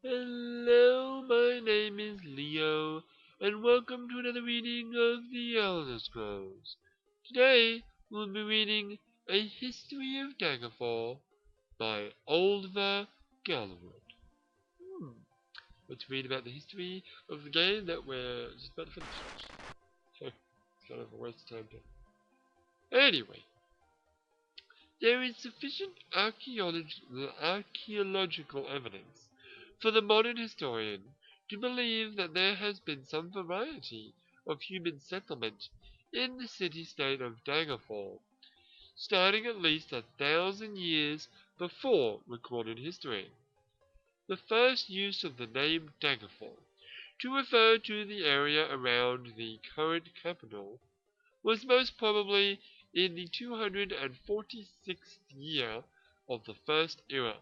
Hello, my name is Leo, and welcome to another reading of the Elder Scrolls. Today, we'll be reading A History of Daggerfall by Oliver Gallerwood. Let's read about the history of the game that we're just about to finish. It's kind of a waste of time. Anyway, there is sufficient archaeological evidence for the modern historian to believe that there has been some variety of human settlement in the city-state of Daggerfall, starting at least 1,000 years before recorded history. The first use of the name Daggerfall to refer to the area around the current capital was most probably in the 246th year of the First Era.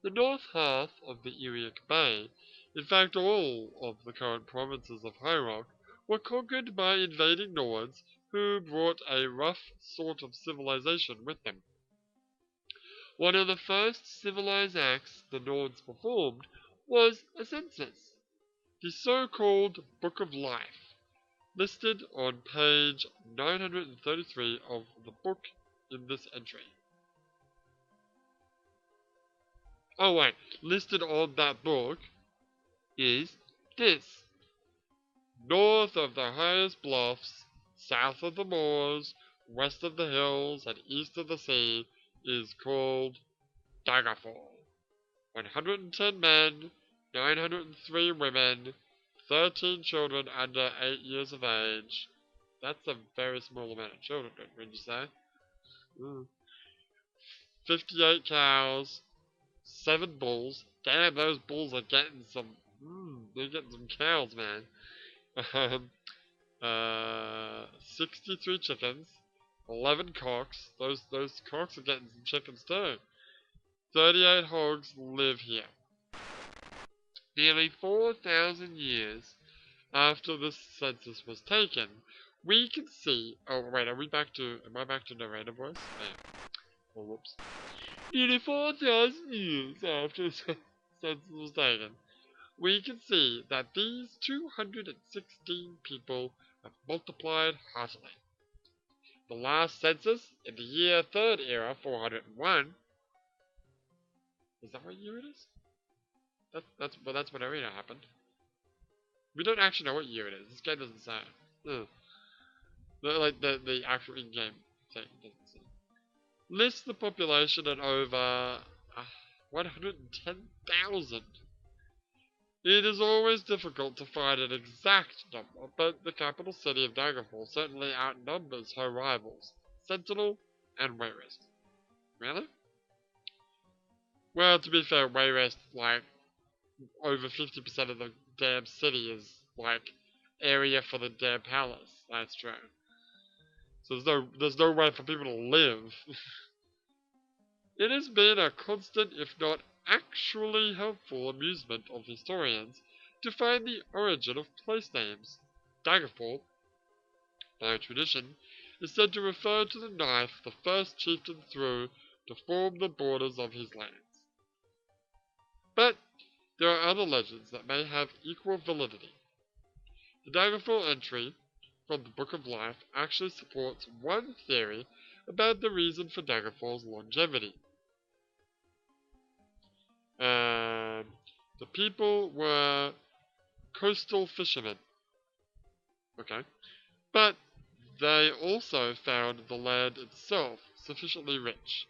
The north half of the Iriac Bay, in fact all of the current provinces of High Rock, were conquered by invading Nords who brought a rough sort of civilization with them. One of the first civilized acts the Nords performed was a census, the so-called Book of Life, listed on page 933 of the book in this entry. Oh wait, listed on that book is this. North of the highest bluffs, south of the moors, west of the hills, and east of the sea is called Daggerfall. 110 men, 903 women, 13 children under 8 years of age. That's a very small amount of children, wouldn't you say? 58 cows, 7 bulls. Damn, those bulls are getting some. They're getting some cows, man. 63 chickens, 11 cocks. Those cocks are getting some chickens too. 38 hogs live here. Nearly 4,000 years after this census was taken, we can see. Oh wait, are we back to? Am I back to narrator voice? Oh, whoops. Nearly 4,000 years after the census was taken, we can see that these 216 people have multiplied heartily. The last census in the year Third Era 401. Is that what year it is? That's when Arena happened. We don't actually know what year it is. This game doesn't say. The actual in-game thing doesn't say. Lists the population at over 110,000. It is always difficult to find an exact number, but the capital city of Daggerfall certainly outnumbers her rivals, Sentinel and Wayrest. Really? Well, to be fair, Wayrest, over 50% of the damn city is, area for the damn palace. That's true. So there's no way for people to live. It has been a constant, if not actually helpful, amusement of historians to find the origin of place names. Daggerfall, by tradition, is said to refer to the knife the first chieftain threw to form the borders of his lands. But there are other legends that may have equal validity. The Daggerfall entry from the Book of Life actually supports one theory about the reason for Daggerfall's longevity. The people were coastal fishermen. Okay. But they also found the land itself sufficiently rich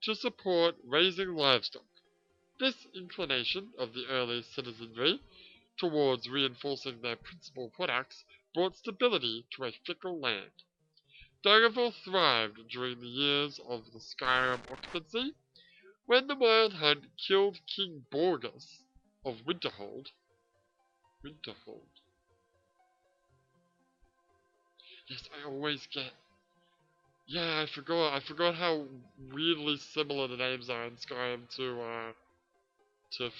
to support raising livestock. This inclination of the early citizenry towards reinforcing their principal products brought stability to a fickle land. Daggerfall thrived during the years of the Skyrim occupancy, when the Wild Hunt killed King Borgus of Winterhold. Yes, I always get. Yeah, I forgot how weirdly similar the names are in Skyrim to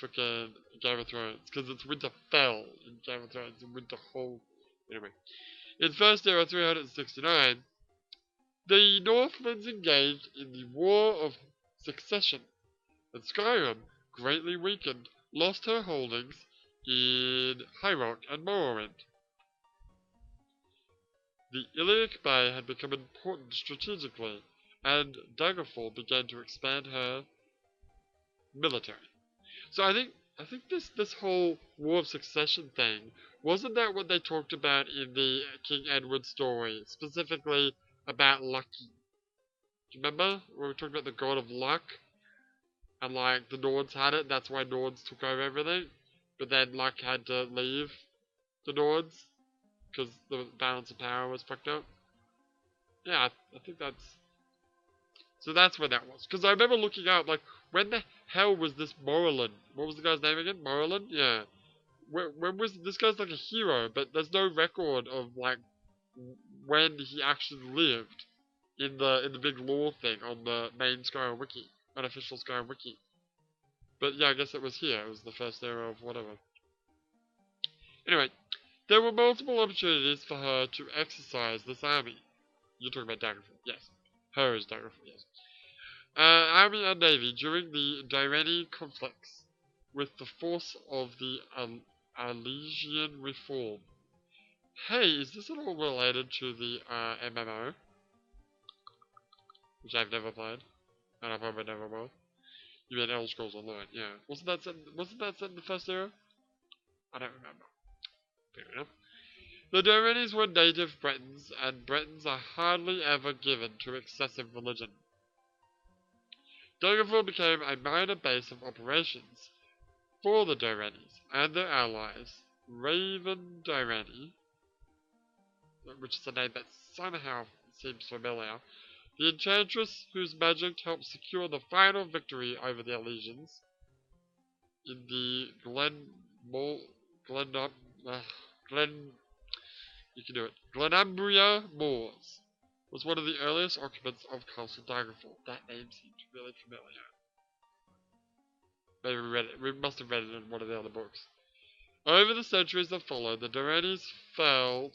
frickin' Game of Thrones, because it's Winterfell in Game of Thrones and Winterhold. Anyway, in First Era 369, the Northmen engaged in the War of Succession, and Skyrim greatly weakened lost her holdings in High Rock and Morrowind. The Iliac Bay had become important strategically, and Daggerfall began to expand her military. So I think this whole War of Succession thing, wasn't that what they talked about in the King Edward story, specifically about Lucky? Do you remember when we talked about the god of luck and like the Nords had it? That's why Nords took over everything, but then Luck had to leave the Nords because the balance of power was fucked up. Yeah, I think that's so. That's where that was. Because I remember looking up like when the hell was this Morrowind? What was the guy's name again? Morrowind? Yeah. When was this guy's like a hero, but there's no record of like when he actually lived in the big lore thing on the main Skyrim wiki, unofficial Skyrim wiki. But yeah, I guess it was here. It was the first era of whatever. Anyway, there were multiple opportunities for her to exercise this army. You're talking about Daggerfall, yes. Her is Daggerfall, yes. Army and navy during the Direni conflicts with the force of the Alesian Reform. Hey, is this at all related to the MMO? Which I've never played, and I probably never will. You mean Elder Scrolls Online, yeah. Wasn't that set in the first era? I don't remember. Fair enough. The Direnis were native Bretons, and Bretons are hardly ever given to excessive religion. Daggerfall became a minor base of operations for the Direnis and their allies, Raven Direni, which is a name that somehow seems familiar, the enchantress whose magic helped secure the final victory over the Alesians in the Glenumbria Moors, was one of the earliest occupants of Castle Daggerfall. That name seems really familiar. Maybe we must have read it in one of the other books. Over the centuries that followed, the Direnis fell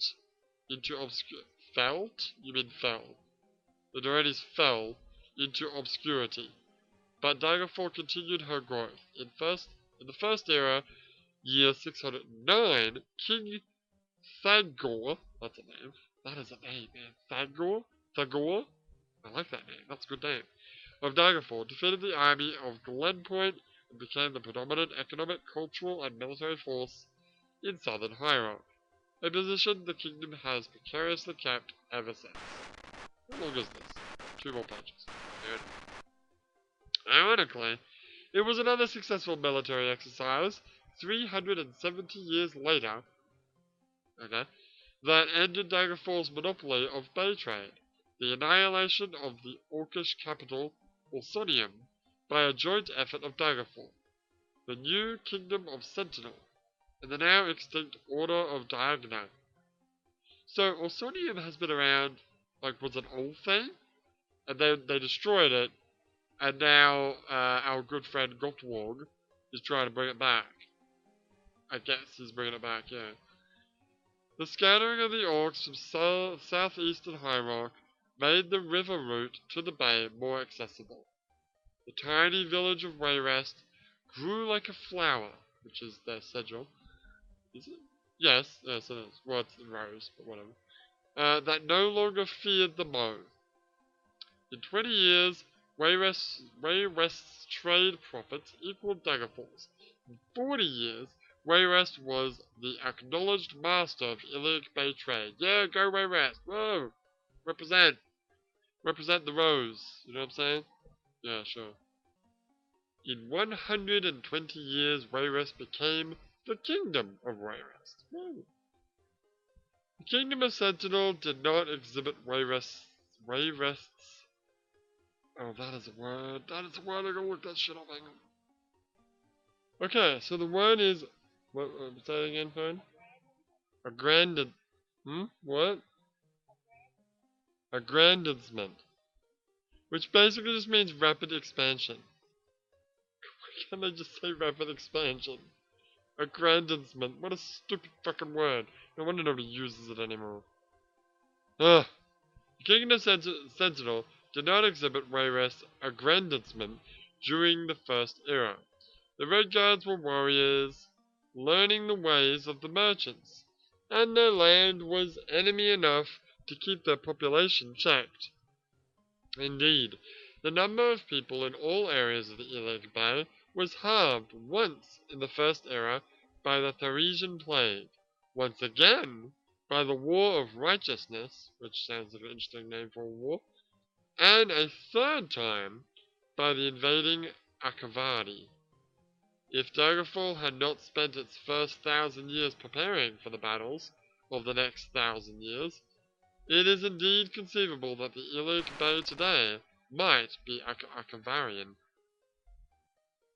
into obscurity. Felt? You mean fell. The Direnis fell into obscurity, but Daggerfall continued her growth. In the first era, year 609, King Thagor, that's a name. That is a name, man. Thagor? I like that name. That's a good name. Of Daggerfall, defeated the army of Glenpoint and became the predominant economic, cultural, and military force in southern High Rock, a position the kingdom has precariously kept ever since. How long is this? 2 more pages. Good. Ironically, it was another successful military exercise 370 years later, that ended Daggerfall's monopoly of bay trade, the annihilation of the Orcish capital, Orsonium, by a joint effort of Daggerfall, the new Kingdom of Sentinel, and the now extinct Order of Diagonal. So Orsonium has been around, like, was an old thing, and they destroyed it, and now our good friend Gottwog is trying to bring it back. I guess he's bringing it back, yeah. The scattering of the orcs from southeastern High Rock made the river route to the bay more accessible. The tiny village of Wayrest grew like a flower, which is their sigil. Is it? Yes it is. Well, it's rose, but whatever. That no longer feared the mow. In 20 years, Wayrest's trade profits equaled Daggerfall's. In 40 years, Wayrest was the acknowledged master of Iliac Bay trade. Yeah, go Wayrest! Whoa! Represent! Represent the rose. You know what I'm saying? Yeah, sure. In 120 years, Wayrest became the Kingdom of Wayrest. Whoa. The Kingdom of Sentinel did not exhibit Wayrest's... Oh, that is a word. That is a word. I gotta look that shit up. Hang on. Okay, so the word is... What, say it again, phone? What? Aggrandizement. Which basically just means rapid expansion. Why can't they just say rapid expansion? Aggrandizement. What a stupid fucking word. No wonder nobody uses it anymore. Ugh. The Kingdom of Sentinel did not exhibit Wayrest's aggrandizement during the first era. The Red Guards were warriors, learning the ways of the merchants, and their land was enemy enough to keep their population checked. Indeed, the number of people in all areas of the Iliac Bay was halved once in the First Era by the Theresian Plague, once again by the War of Righteousness, which sounds like an interesting name for a war, and a third time by the invading Akavari. If Daggerfall had not spent its first 1,000 years preparing for the battles of the next 1,000 years, it is indeed conceivable that the Iliac Bay today might be Akavarian.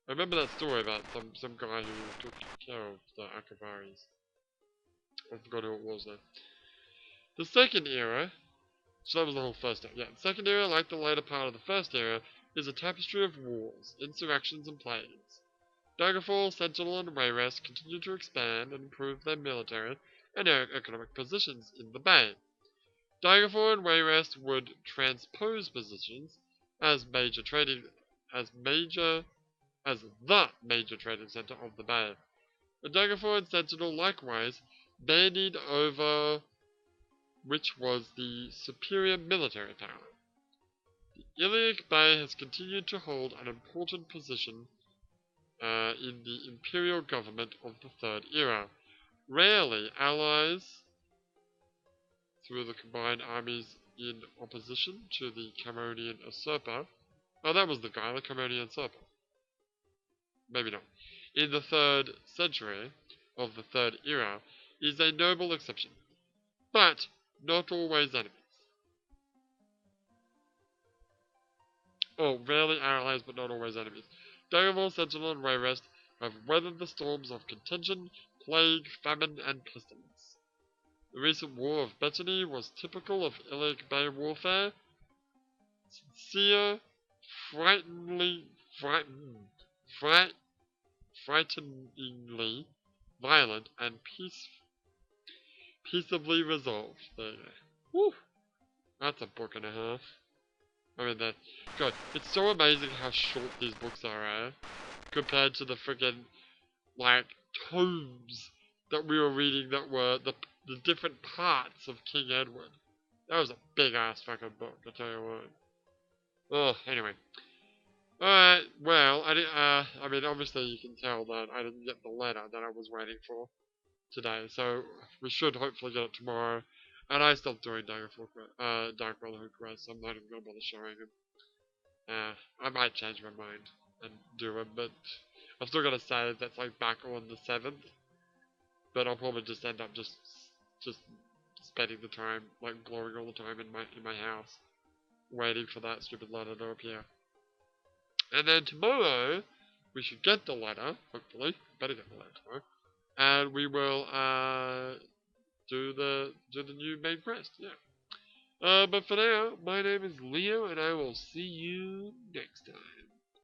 I remember that story about some guy who took care of the Akavaris. I forgot who it was though. The second era, so that was the whole first era. Yeah, the second era, like the later part of the first era, is a tapestry of wars, insurrections, and plagues. Daggerfall, Sentinel, and Wayrest continue to expand and improve their military and economic positions in the bay. Daggerfall and Wayrest would transpose positions as as major as the major trading center of the bay. The Daggerfall and Sentinel likewise bandied over which was the superior military power. The Iliac Bay has continued to hold an important position in the imperial government of the Third Era. Rarely allies through the combined armies in opposition to the Cameronian usurper. Oh, that was the guy, the Cameronian usurper. Maybe not. In the 3rd century of the Third Era is a noble exception, but not always enemies. Oh, rarely allies, but not always enemies. Daggerfall, Sentinel, and Wayrest have weathered the storms of contention, plague, famine, and pestilence. The recent War of Bethany was typical of Iliac Bay warfare. Sincere, frighteningly violent, and peaceably resolved. There you go. Woo! That's a book and a half. I mean, God, it's so amazing how short these books are, eh? Compared to the friggin', like, tomes that we were reading that were the different parts of King Edward. That was a big-ass fucking book, I tell you what. Oh, anyway. Alright, well, I mean, obviously you can tell that I didn't get the letter that I was waiting for today, so we should hopefully get it tomorrow. And I stopped doing Dark Brotherhood quests, so I'm not even gonna bother showing him. I might change my mind and do it, but I've still got to save that's like back on the 7th. But I'll probably just end up just spending the time, like glowing all the time in my house, waiting for that stupid letter to appear. And then tomorrow, we should get the letter, hopefully. Better get the letter tomorrow. And we will do the new main quest, yeah. But for now, my name is Leo, and I will see you next time.